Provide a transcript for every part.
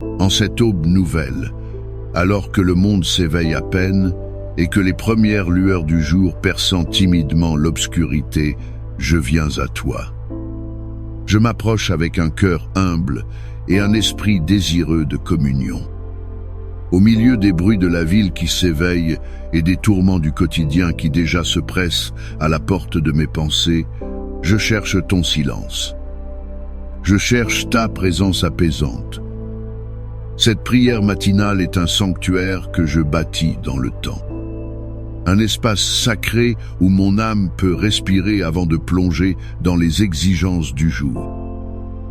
En cette aube nouvelle, alors que le monde s'éveille à peine et que les premières lueurs du jour perçant timidement l'obscurité, je viens à toi. Je m'approche avec un cœur humble et un esprit désireux de communion. Au milieu des bruits de la ville qui s'éveillent et des tourments du quotidien qui déjà se pressent à la porte de mes pensées, je cherche ton silence. Je cherche ta présence apaisante. Cette prière matinale est un sanctuaire que je bâtis dans le temps. Un espace sacré où mon âme peut respirer avant de plonger dans les exigences du jour.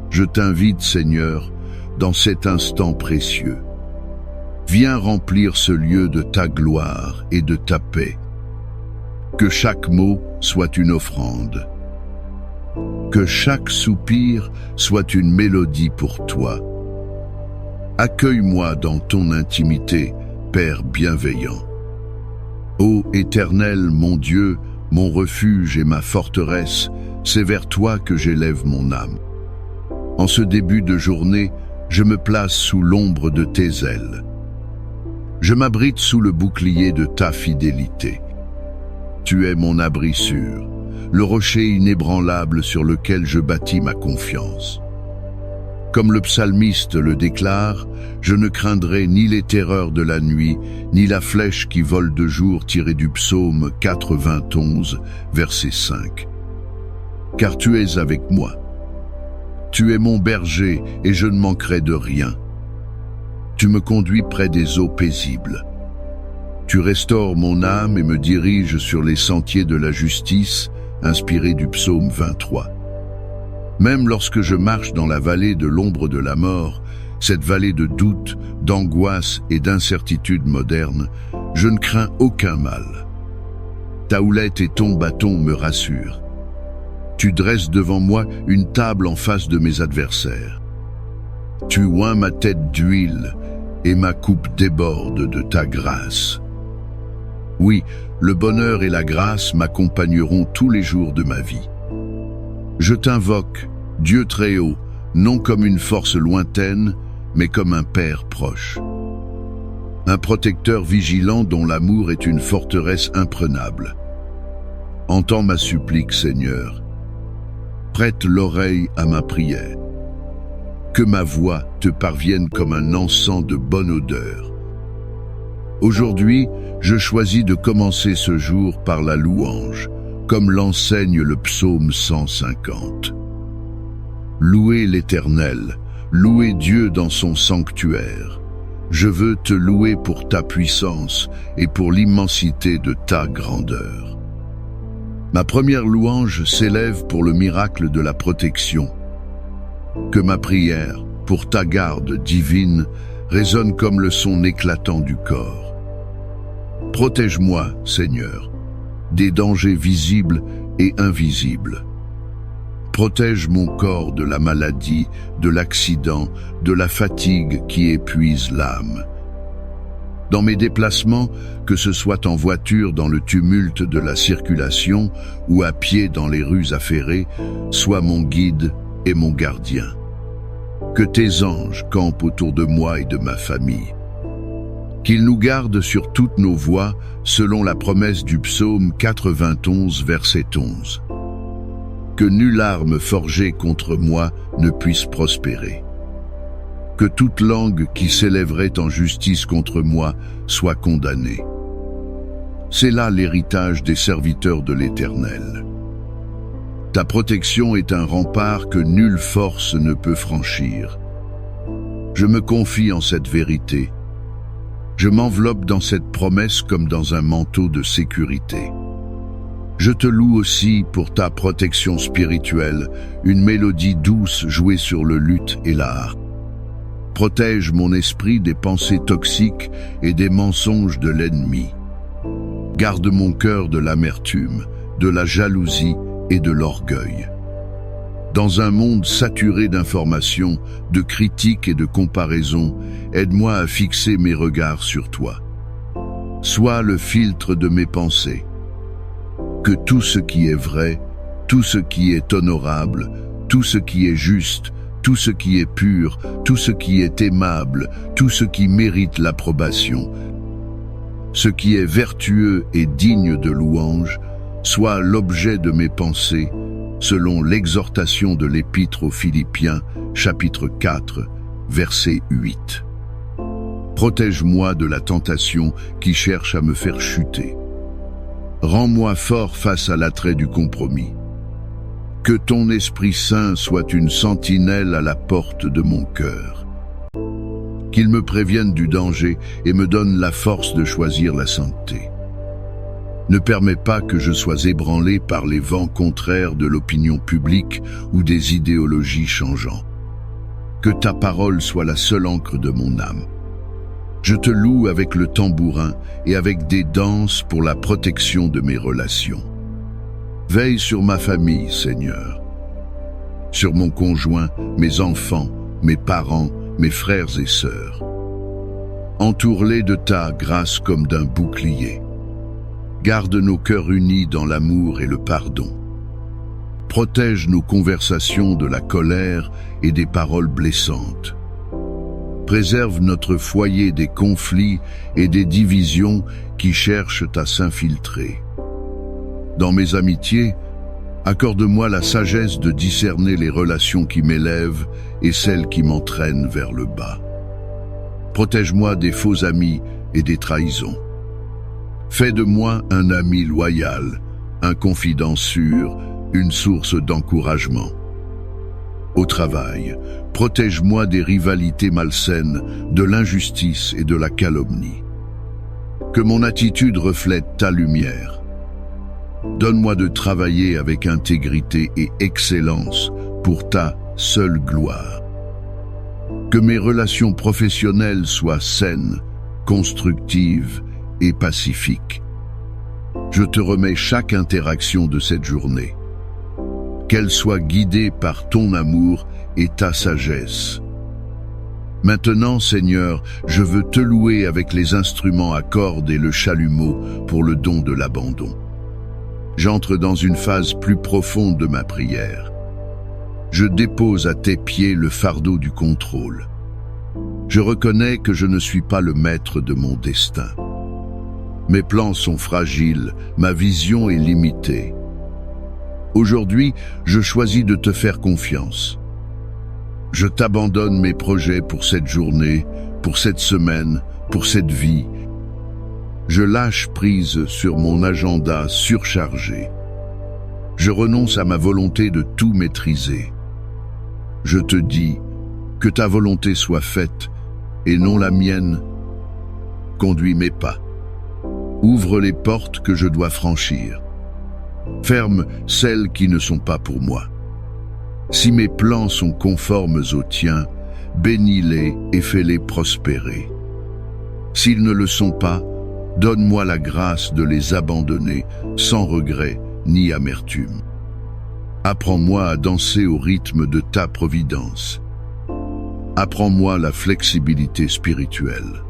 Je t'invite, Seigneur, dans cet instant précieux. Viens remplir ce lieu de ta gloire et de ta paix. Que chaque mot soit une offrande. Que chaque soupir soit une mélodie pour toi. Accueille-moi dans ton intimité, Père bienveillant. Ô Éternel, mon Dieu, mon refuge et ma forteresse, c'est vers toi que j'élève mon âme. En ce début de journée, je me place sous l'ombre de tes ailes. Je m'abrite sous le bouclier de ta fidélité. Tu es mon abri sûr, le rocher inébranlable sur lequel je bâtis ma confiance. Comme le psalmiste le déclare, je ne craindrai ni les terreurs de la nuit, ni la flèche qui vole de jour tirée du psaume 91, verset 5. Car tu es avec moi. Tu es mon berger et je ne manquerai de rien. Tu me conduis près des eaux paisibles. Tu restaures mon âme et me diriges sur les sentiers de la justice, inspiré du psaume 23. Même lorsque je marche dans la vallée de l'ombre de la mort, cette vallée de doute, d'angoisse et d'incertitude moderne, je ne crains aucun mal. Ta houlette et ton bâton me rassurent. Tu dresses devant moi une table en face de mes adversaires. Tu oins ma tête d'huile et ma coupe déborde de ta grâce. Oui, le bonheur et la grâce m'accompagneront tous les jours de ma vie. Je t'invoque, Dieu très haut, non comme une force lointaine, mais comme un Père proche. Un protecteur vigilant dont l'amour est une forteresse imprenable. Entends ma supplique, Seigneur. Prête l'oreille à ma prière. Que ma voix te parvienne comme un encens de bonne odeur. Aujourd'hui, je choisis de commencer ce jour par la louange, comme l'enseigne le psaume 150. Louez l'Éternel, louez Dieu dans son sanctuaire. Je veux te louer pour ta puissance et pour l'immensité de ta grandeur. Ma première louange s'élève pour le miracle de la protection. Que ma prière, pour ta garde divine, résonne comme le son éclatant du corps. Protège-moi, Seigneur, des dangers visibles et invisibles. Protège mon corps de la maladie, de l'accident, de la fatigue qui épuise l'âme. Dans mes déplacements, que ce soit en voiture dans le tumulte de la circulation ou à pied dans les rues affairées, sois mon guide et mon gardien. Que tes anges campent autour de moi et de ma famille. Qu'ils nous gardent sur toutes nos voies, selon la promesse du psaume 91, verset 11. Que nulle arme forgée contre moi ne puisse prospérer. Que toute langue qui s'élèverait en justice contre moi soit condamnée. C'est là l'héritage des serviteurs de l'Éternel. Ta protection est un rempart que nulle force ne peut franchir. Je me confie en cette vérité. Je m'enveloppe dans cette promesse comme dans un manteau de sécurité. Je te loue aussi pour ta protection spirituelle, une mélodie douce jouée sur le luth et la harpe. Protège mon esprit des pensées toxiques et des mensonges de l'ennemi. Garde mon cœur de l'amertume, de la jalousie et de l'orgueil. Dans un monde saturé d'informations, de critiques et de comparaisons, aide-moi à fixer mes regards sur toi. Sois le filtre de mes pensées. Que tout ce qui est vrai, tout ce qui est honorable, tout ce qui est juste, tout ce qui est pur, tout ce qui est aimable, tout ce qui mérite l'approbation, ce qui est vertueux et digne de louange, soit l'objet de mes pensées, selon l'exhortation de l'Épître aux Philippiens, chapitre 4, verset 8. Protège-moi de la tentation qui cherche à me faire chuter. Rends-moi fort face à l'attrait du compromis. Que ton Esprit Saint soit une sentinelle à la porte de mon cœur. Qu'il me prévienne du danger et me donne la force de choisir la sainteté. Ne permets pas que je sois ébranlé par les vents contraires de l'opinion publique ou des idéologies changeantes. Que ta parole soit la seule encre de mon âme. Je te loue avec le tambourin et avec des danses pour la protection de mes relations. Veille sur ma famille, Seigneur. Sur mon conjoint, mes enfants, mes parents, mes frères et sœurs. Entoure-les de ta grâce comme d'un bouclier. Garde nos cœurs unis dans l'amour et le pardon. Protège nos conversations de la colère et des paroles blessantes. Préserve notre foyer des conflits et des divisions qui cherchent à s'infiltrer. Dans mes amitiés, accorde-moi la sagesse de discerner les relations qui m'élèvent et celles qui m'entraînent vers le bas. Protège-moi des faux amis et des trahisons. Fais de moi un ami loyal, un confident sûr, une source d'encouragement. Au travail, protège-moi des rivalités malsaines, de l'injustice et de la calomnie. Que mon attitude reflète ta lumière. Donne-moi de travailler avec intégrité et excellence pour ta seule gloire. Que mes relations professionnelles soient saines, constructives et pacifiques. Je te remets chaque interaction de cette journée. Qu'elle soit guidée par ton amour et ta sagesse. Maintenant, Seigneur, je veux te louer avec les instruments à cordes et le chalumeau pour le don de l'abandon. J'entre dans une phase plus profonde de ma prière. Je dépose à tes pieds le fardeau du contrôle. Je reconnais que je ne suis pas le maître de mon destin. Mes plans sont fragiles, ma vision est limitée. Aujourd'hui, je choisis de te faire confiance. Je t'abandonne mes projets pour cette journée, pour cette semaine, pour cette vie. Je lâche prise sur mon agenda surchargé. Je renonce à ma volonté de tout maîtriser. Je te dis que ta volonté soit faite et non la mienne. Conduis mes pas. Ouvre les portes que je dois franchir. Ferme celles qui ne sont pas pour moi. Si mes plans sont conformes aux tiens, bénis-les et fais-les prospérer. S'ils ne le sont pas, donne-moi la grâce de les abandonner sans regret ni amertume. Apprends-moi à danser au rythme de ta providence. Apprends-moi la flexibilité spirituelle.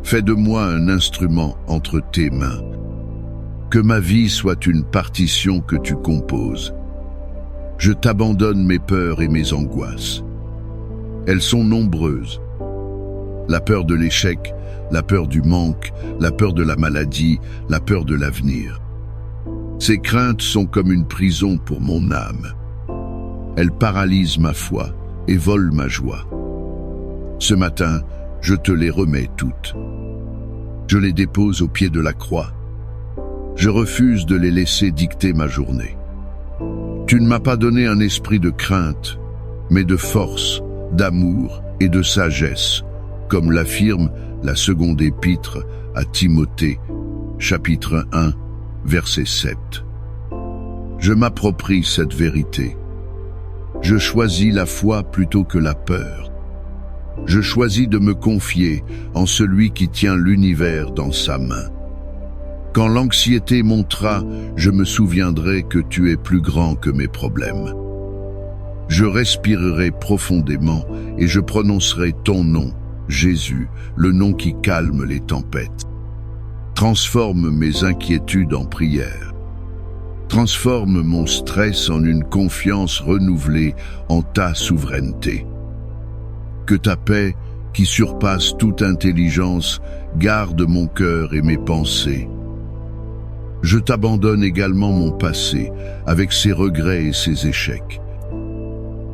Fais de moi un instrument entre tes mains. Que ma vie soit une partition que tu composes. Je t'abandonne mes peurs et mes angoisses. Elles sont nombreuses. La peur de l'échec, la peur du manque, la peur de la maladie, la peur de l'avenir. Ces craintes sont comme une prison pour mon âme. Elles paralysent ma foi et volent ma joie. Ce matin, je te les remets toutes. Je les dépose au pied de la croix. Je refuse de les laisser dicter ma journée. Tu ne m'as pas donné un esprit de crainte, mais de force, d'amour et de sagesse, comme l'affirme la seconde épître à Timothée, chapitre 1, verset 7. Je m'approprie cette vérité. Je choisis la foi plutôt que la peur. Je choisis de me confier en celui qui tient l'univers dans sa main. Quand l'anxiété montera, je me souviendrai que tu es plus grand que mes problèmes. Je respirerai profondément et je prononcerai ton nom, Jésus, le nom qui calme les tempêtes. Transforme mes inquiétudes en prière. Transforme mon stress en une confiance renouvelée en ta souveraineté. Que ta paix, qui surpasse toute intelligence, garde mon cœur et mes pensées. Je t'abandonne également mon passé, avec ses regrets et ses échecs.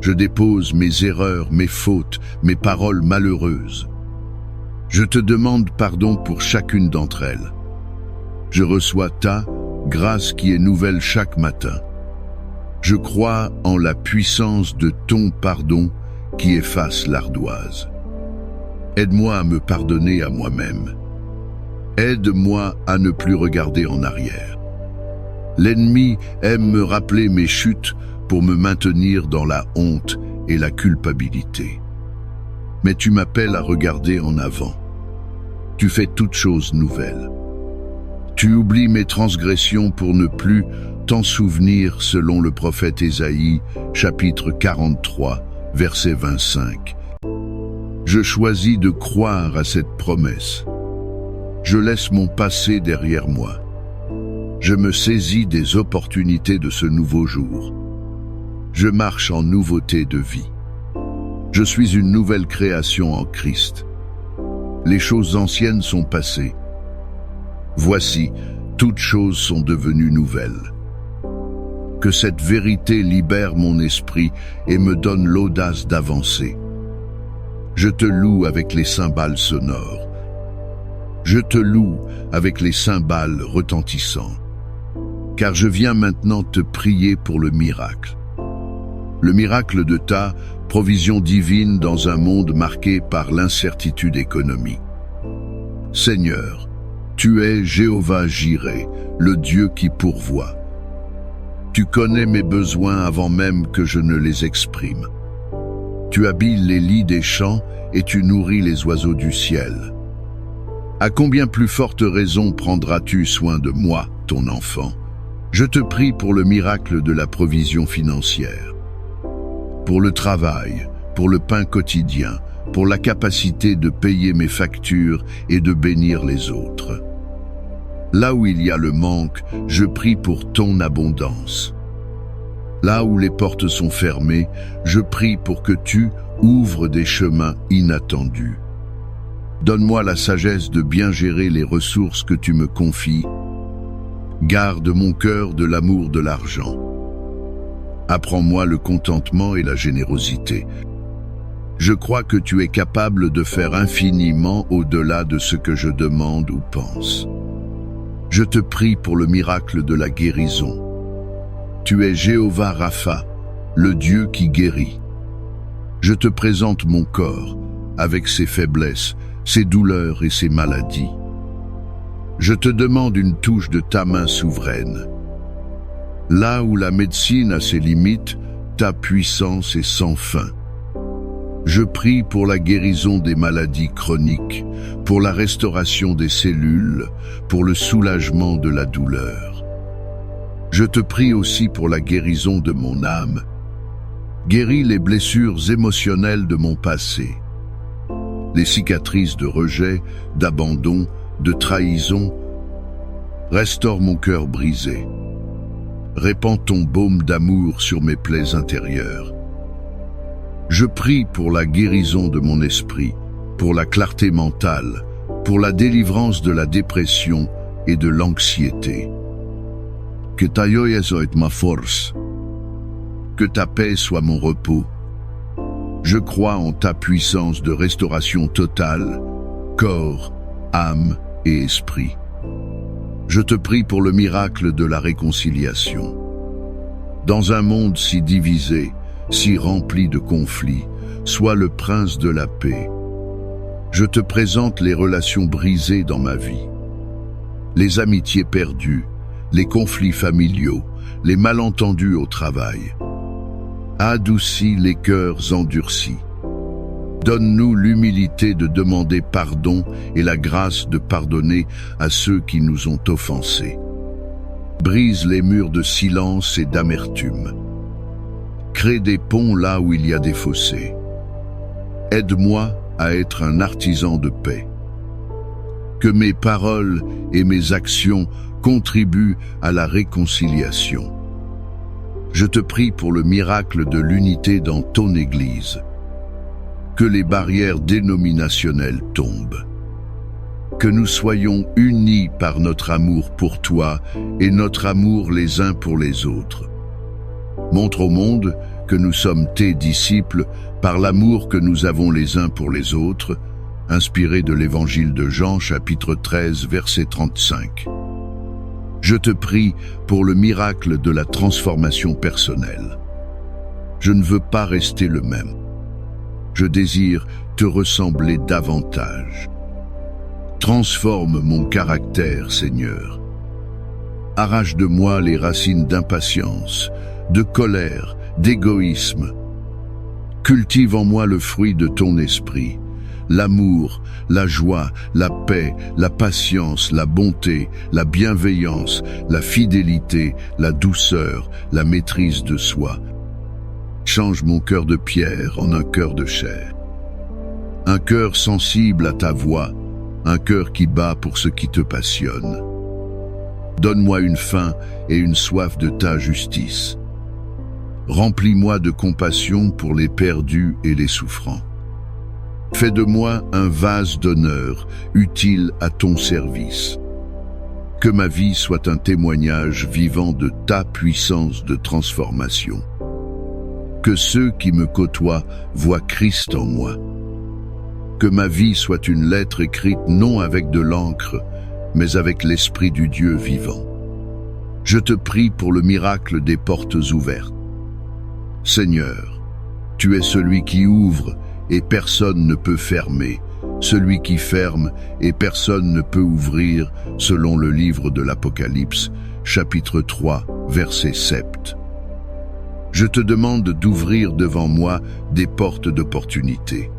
Je dépose mes erreurs, mes fautes, mes paroles malheureuses. Je te demande pardon pour chacune d'entre elles. Je reçois ta grâce qui est nouvelle chaque matin. Je crois en la puissance de ton pardon qui efface l'ardoise. Aide-moi à me pardonner à moi-même. Aide-moi à ne plus regarder en arrière. L'ennemi aime me rappeler mes chutes pour me maintenir dans la honte et la culpabilité. Mais tu m'appelles à regarder en avant. Tu fais toutes choses nouvelles. Tu oublies mes transgressions pour ne plus t'en souvenir selon le prophète Ésaïe, chapitre 43, verset 25. Je choisis de croire à cette promesse. Je laisse mon passé derrière moi. Je me saisis des opportunités de ce nouveau jour. Je marche en nouveauté de vie. Je suis une nouvelle création en Christ. Les choses anciennes sont passées. Voici, toutes choses sont devenues nouvelles. Que cette vérité libère mon esprit et me donne l'audace d'avancer. Je te loue avec les cymbales sonores. Je te loue avec les cymbales retentissants. Car je viens maintenant te prier pour le miracle. Le miracle de ta provision divine dans un monde marqué par l'incertitude économique. Seigneur, tu es Jéhovah Jireh, le Dieu qui pourvoit. Tu connais mes besoins avant même que je ne les exprime. Tu habilles les lits des champs et tu nourris les oiseaux du ciel. À combien plus forte raison prendras-tu soin de moi, ton enfant? Je te prie pour le miracle de la provision financière, pour le travail, pour le pain quotidien, pour la capacité de payer mes factures et de bénir les autres. Là où il y a le manque, je prie pour ton abondance. Là où les portes sont fermées, je prie pour que tu ouvres des chemins inattendus. Donne-moi la sagesse de bien gérer les ressources que tu me confies. Garde mon cœur de l'amour de l'argent. Apprends-moi le contentement et la générosité. Je crois que tu es capable de faire infiniment au-delà de ce que je demande ou pense. Je te prie pour le miracle de la guérison. Tu es Jéhovah Rapha, le Dieu qui guérit. Je te présente mon corps, avec ses faiblesses, ses douleurs et ses maladies. Je te demande une touche de ta main souveraine. Là où la médecine a ses limites, ta puissance est sans fin. Je prie pour la guérison des maladies chroniques, pour la restauration des cellules, pour le soulagement de la douleur. Je te prie aussi pour la guérison de mon âme. Guéris les blessures émotionnelles de mon passé, les cicatrices de rejet, d'abandon, de trahison. Restaure mon cœur brisé. Répands ton baume d'amour sur mes plaies intérieures. Je prie pour la guérison de mon esprit, pour la clarté mentale, pour la délivrance de la dépression et de l'anxiété. Que ta joie soit ma force. Que ta paix soit mon repos. Je crois en ta puissance de restauration totale, corps, âme et esprit. Je te prie pour le miracle de la réconciliation. Dans un monde si divisé, si rempli de conflits, sois le prince de la paix. Je te présente les relations brisées dans ma vie, les amitiés perdues, les conflits familiaux, les malentendus au travail. Adoucis les cœurs endurcis. Donne-nous l'humilité de demander pardon et la grâce de pardonner à ceux qui nous ont offensés. Brise les murs de silence et d'amertume. Crée des ponts là où il y a des fossés. Aide-moi à être un artisan de paix. Que mes paroles et mes actions contribuent à la réconciliation. Je te prie pour le miracle de l'unité dans ton Église. Que les barrières dénominationnelles tombent. Que nous soyons unis par notre amour pour toi et notre amour les uns pour les autres. Montre au monde que nous sommes tes disciples par l'amour que nous avons les uns pour les autres, inspiré de l'Évangile de Jean, chapitre 13, verset 35. Je te prie pour le miracle de la transformation personnelle. Je ne veux pas rester le même. Je désire te ressembler davantage. Transforme mon caractère, Seigneur. Arrache de moi les racines d'impatience, de colère, d'égoïsme. Cultive en moi le fruit de ton esprit, l'amour, la joie, la paix, la patience, la bonté, la bienveillance, la fidélité, la douceur, la maîtrise de soi. Change mon cœur de pierre en un cœur de chair. Un cœur sensible à ta voix, un cœur qui bat pour ce qui te passionne. Donne-moi une faim et une soif de ta justice. Remplis-moi de compassion pour les perdus et les souffrants. Fais de moi un vase d'honneur, utile à ton service. Que ma vie soit un témoignage vivant de ta puissance de transformation. Que ceux qui me côtoient voient Christ en moi. Que ma vie soit une lettre écrite non avec de l'encre, mais avec l'Esprit du Dieu vivant. Je te prie pour le miracle des portes ouvertes. Seigneur, tu es celui qui ouvre et personne ne peut fermer, celui qui ferme et personne ne peut ouvrir, selon le livre de l'Apocalypse, chapitre 3, verset 7. Je te demande d'ouvrir devant moi des portes d'opportunité.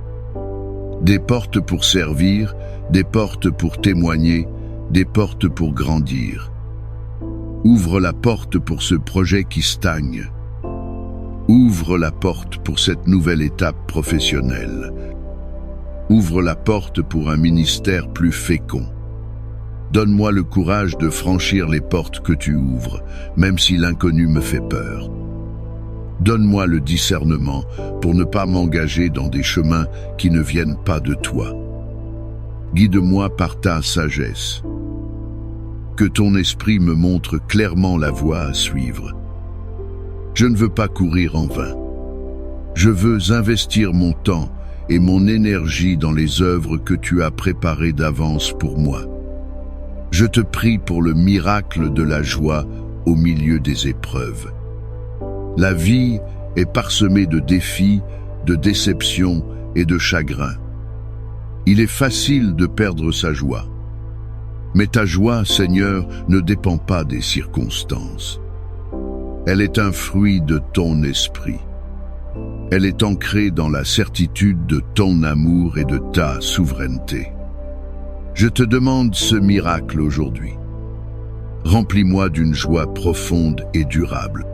Des portes pour servir, des portes pour témoigner, des portes pour grandir. Ouvre la porte pour ce projet qui stagne. Ouvre la porte pour cette nouvelle étape professionnelle. Ouvre la porte pour un ministère plus fécond. Donne-moi le courage de franchir les portes que tu ouvres, même si l'inconnu me fait peur. Donne-moi le discernement pour ne pas m'engager dans des chemins qui ne viennent pas de toi. Guide-moi par ta sagesse. Que ton esprit me montre clairement la voie à suivre. Je ne veux pas courir en vain. Je veux investir mon temps et mon énergie dans les œuvres que tu as préparées d'avance pour moi. Je te prie pour le miracle de la joie au milieu des épreuves. La vie est parsemée de défis, de déceptions et de chagrins. Il est facile de perdre sa joie. Mais ta joie, Seigneur, ne dépend pas des circonstances. Elle est un fruit de ton esprit. Elle est ancrée dans la certitude de ton amour et de ta souveraineté. Je te demande ce miracle aujourd'hui. Remplis-moi d'une joie profonde et durable.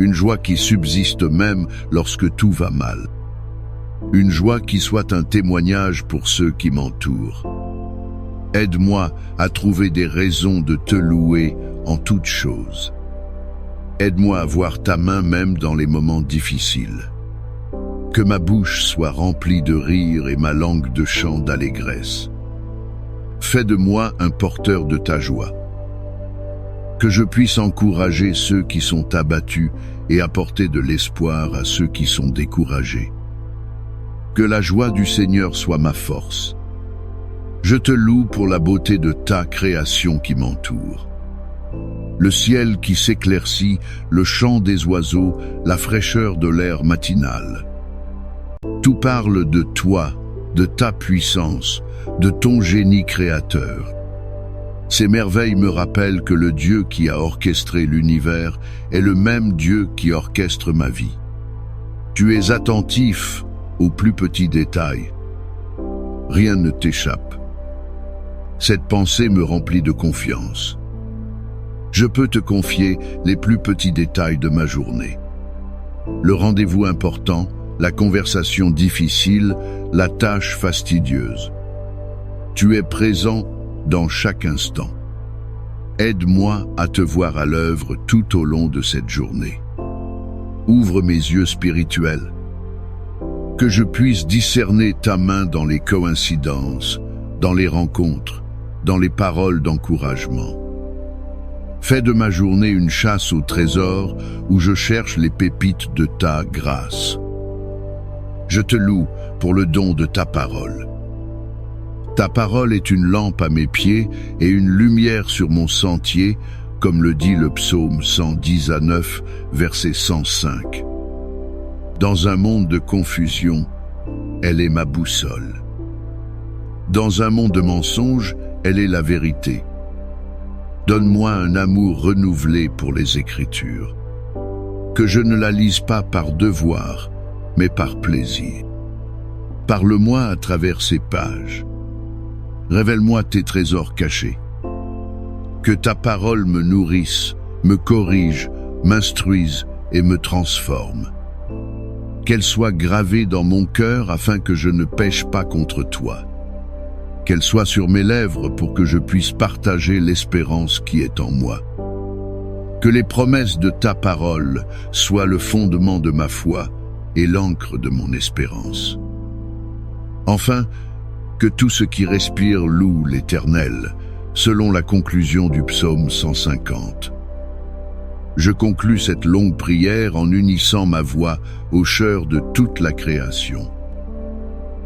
Une joie qui subsiste même lorsque tout va mal. Une joie qui soit un témoignage pour ceux qui m'entourent. Aide-moi à trouver des raisons de te louer en toutes choses. Aide-moi à voir ta main même dans les moments difficiles. Que ma bouche soit remplie de rire et ma langue de chant d'allégresse. Fais de moi un porteur de ta joie. Que je puisse encourager ceux qui sont abattus et apporter de l'espoir à ceux qui sont découragés. Que la joie du Seigneur soit ma force. Je te loue pour la beauté de ta création qui m'entoure. Le ciel qui s'éclaircit, le chant des oiseaux, la fraîcheur de l'air matinal. Tout parle de toi, de ta puissance, de ton génie créateur. Ces merveilles me rappellent que le Dieu qui a orchestré l'univers est le même Dieu qui orchestre ma vie. Tu es attentif aux plus petits détails. Rien ne t'échappe. Cette pensée me remplit de confiance. Je peux te confier les plus petits détails de ma journée. Le rendez-vous important, la conversation difficile, la tâche fastidieuse. Tu es présent dans chaque instant. Aide-moi à te voir à l'œuvre tout au long de cette journée. Ouvre mes yeux spirituels, que je puisse discerner ta main dans les coïncidences, dans les rencontres, dans les paroles d'encouragement. Fais de ma journée une chasse au trésor où je cherche les pépites de ta grâce. Je te loue pour le don de ta parole. Ta parole est une lampe à mes pieds et une lumière sur mon sentier, comme le dit le psaume 119, verset 105. Dans un monde de confusion, elle est ma boussole. Dans un monde de mensonges, elle est la vérité. Donne-moi un amour renouvelé pour les Écritures. Que je ne la lise pas par devoir, mais par plaisir. Parle-moi à travers ces pages. Révèle-moi tes trésors cachés. Que ta parole me nourrisse, me corrige, m'instruise et me transforme. Qu'elle soit gravée dans mon cœur afin que je ne pêche pas contre toi. Qu'elle soit sur mes lèvres pour que je puisse partager l'espérance qui est en moi. Que les promesses de ta parole soient le fondement de ma foi et l'encre de mon espérance. Enfin, que tout ce qui respire loue l'Éternel, selon la conclusion du psaume 150. Je conclus cette longue prière en unissant ma voix au chœur de toute la création.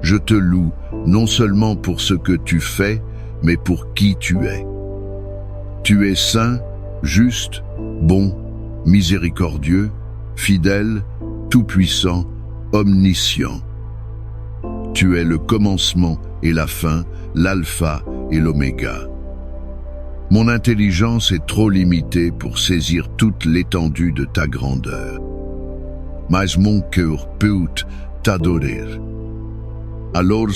Je te loue non seulement pour ce que tu fais, mais pour qui tu es. Tu es saint, juste, bon, miséricordieux, fidèle, tout-puissant, omniscient. Tu es le commencement et la fin, l'alpha et l'oméga. Mon intelligence est trop limitée pour saisir toute l'étendue de ta grandeur. Mais mon cœur peut t'adorer. Alors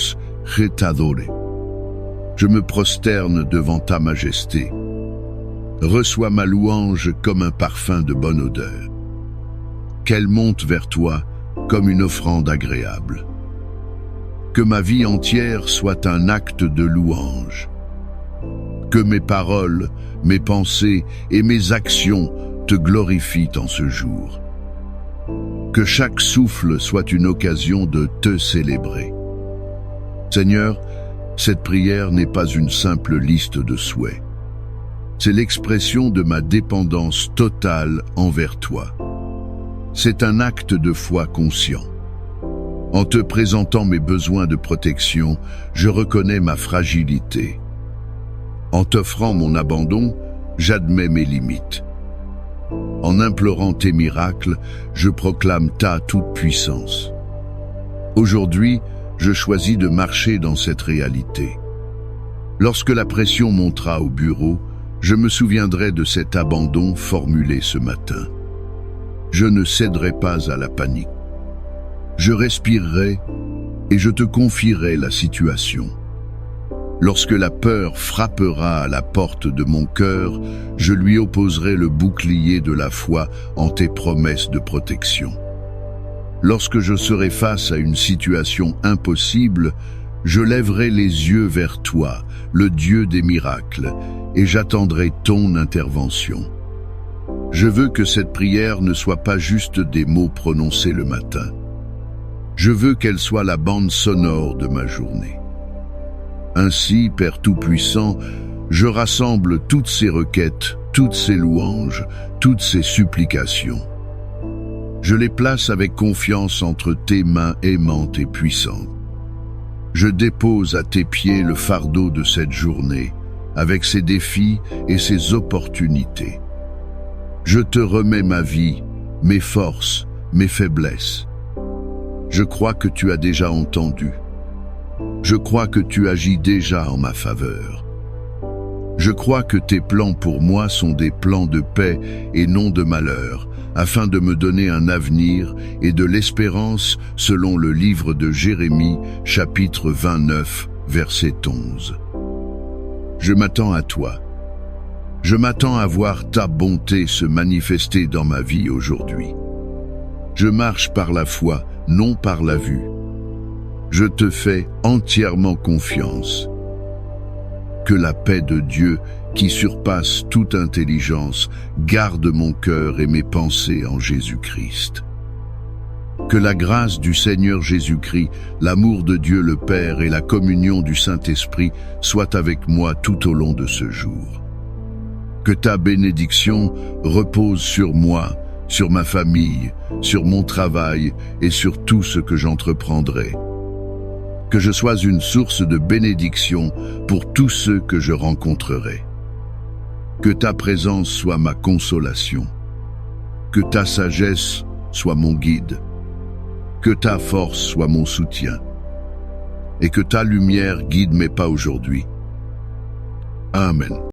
je t'adore. Je me prosterne devant ta majesté. Reçois ma louange comme un parfum de bonne odeur. Qu'elle monte vers toi comme une offrande agréable. Que ma vie entière soit un acte de louange. Que mes paroles, mes pensées et mes actions te glorifient en ce jour. Que chaque souffle soit une occasion de te célébrer. Seigneur, cette prière n'est pas une simple liste de souhaits. C'est l'expression de ma dépendance totale envers toi. C'est un acte de foi conscient. En te présentant mes besoins de protection, je reconnais ma fragilité. En t'offrant mon abandon, j'admets mes limites. En implorant tes miracles, je proclame ta toute-puissance. Aujourd'hui, je choisis de marcher dans cette réalité. Lorsque la pression montera au bureau, je me souviendrai de cet abandon formulé ce matin. Je ne céderai pas à la panique. Je respirerai et je te confierai la situation. Lorsque la peur frappera à la porte de mon cœur, je lui opposerai le bouclier de la foi en tes promesses de protection. Lorsque je serai face à une situation impossible, je lèverai les yeux vers toi, le Dieu des miracles, et j'attendrai ton intervention. Je veux que cette prière ne soit pas juste des mots prononcés le matin. Je veux qu'elle soit la bande sonore de ma journée. Ainsi, Père Tout-Puissant, je rassemble toutes ces requêtes, toutes ces louanges, toutes ces supplications. Je les place avec confiance entre tes mains aimantes et puissantes. Je dépose à tes pieds le fardeau de cette journée, avec ses défis et ses opportunités. Je te remets ma vie, mes forces, mes faiblesses. Je crois que tu as déjà entendu. Je crois que tu agis déjà en ma faveur. Je crois que tes plans pour moi sont des plans de paix et non de malheur, afin de me donner un avenir et de l'espérance selon le livre de Jérémie, chapitre 29, verset 11. Je m'attends à toi. Je m'attends à voir ta bonté se manifester dans ma vie aujourd'hui. Je marche par la foi, non par la vue. Je te fais entièrement confiance. Que la paix de Dieu, qui surpasse toute intelligence, garde mon cœur et mes pensées en Jésus-Christ. Que la grâce du Seigneur Jésus-Christ, l'amour de Dieu le Père et la communion du Saint-Esprit soient avec moi tout au long de ce jour. Que ta bénédiction repose sur moi, sur ma famille, sur mon travail et sur tout ce que j'entreprendrai. Que je sois une source de bénédiction pour tous ceux que je rencontrerai. Que ta présence soit ma consolation. Que ta sagesse soit mon guide. Que ta force soit mon soutien. Et que ta lumière guide mes pas aujourd'hui. Amen.